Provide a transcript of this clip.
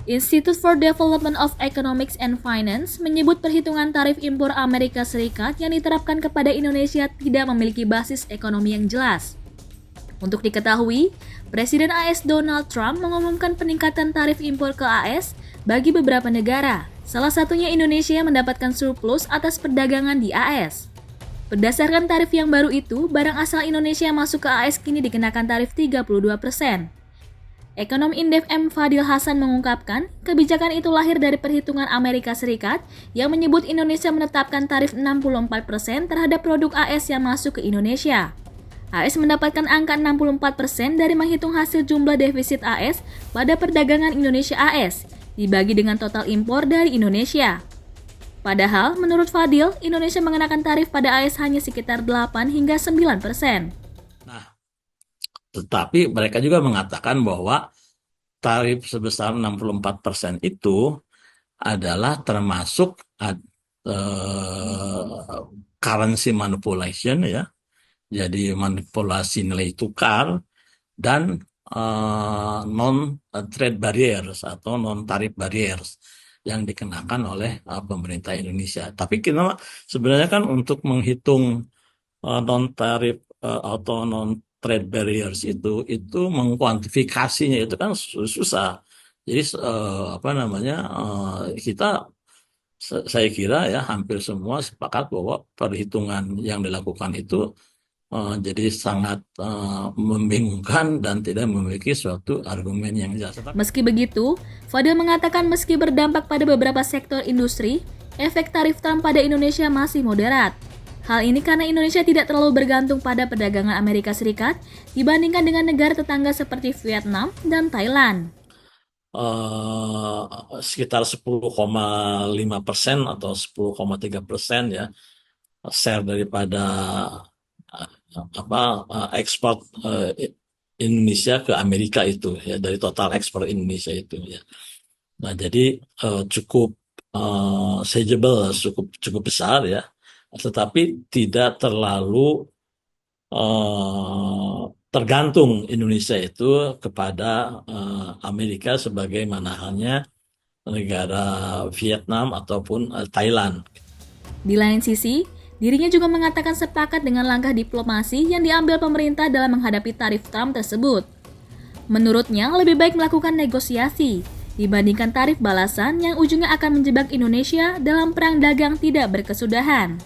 Institute for Development of Economics and Finance menyebut perhitungan tarif impor Amerika Serikat yang diterapkan kepada Indonesia tidak memiliki basis ekonomi yang jelas. Untuk diketahui, Presiden AS Donald Trump mengumumkan peningkatan tarif impor ke AS bagi beberapa negara. Salah satunya Indonesia yang mendapatkan surplus atas perdagangan di AS. Berdasarkan tarif yang baru itu, barang asal Indonesia masuk ke AS kini dikenakan tarif 32%. Ekonom Indef M. Fadil Hasan mengungkapkan, kebijakan itu lahir dari perhitungan Amerika Serikat yang menyebut Indonesia menetapkan tarif 64% terhadap produk AS yang masuk ke Indonesia. AS mendapatkan angka 64% dari menghitung hasil jumlah defisit AS pada perdagangan Indonesia AS, dibagi dengan total impor dari Indonesia. Padahal, menurut Fadil, Indonesia mengenakan tarif pada AS hanya sekitar 8 hingga 9%. Tetapi mereka juga mengatakan bahwa tarif sebesar 64% itu adalah termasuk currency manipulation, ya. Jadi manipulasi nilai tukar dan non-trade barriers atau non-tarif barriers yang dikenakan oleh pemerintah Indonesia. Tapi kita sebenarnya kan untuk menghitung non-tarif atau non-trade barriers itu mengkuantifikasinya itu kan susah. Jadi saya kira ya hampir semua sepakat bahwa perhitungan yang dilakukan itu jadi sangat membingungkan dan tidak memiliki suatu argumen yang jelas. Meski begitu, Fadil mengatakan meski berdampak pada beberapa sektor industri, efek tarif Trump pada Indonesia masih moderat. Hal ini karena Indonesia tidak terlalu bergantung pada perdagangan Amerika Serikat dibandingkan dengan negara tetangga seperti Vietnam dan Thailand. Sekitar 10,5% atau 10,3% ya share daripada ekspor Indonesia ke Amerika itu ya, dari total ekspor Indonesia itu ya. Nah, jadi cukup sizable, cukup besar ya. Tetapi tidak terlalu tergantung Indonesia itu kepada Amerika sebagaimana halnya negara Vietnam ataupun Thailand. Di lain sisi, dirinya juga mengatakan sepakat dengan langkah diplomasi yang diambil pemerintah dalam menghadapi tarif Trump tersebut. Menurutnya, lebih baik melakukan negosiasi dibandingkan tarif balasan yang ujungnya akan menjebak Indonesia dalam perang dagang tidak berkesudahan.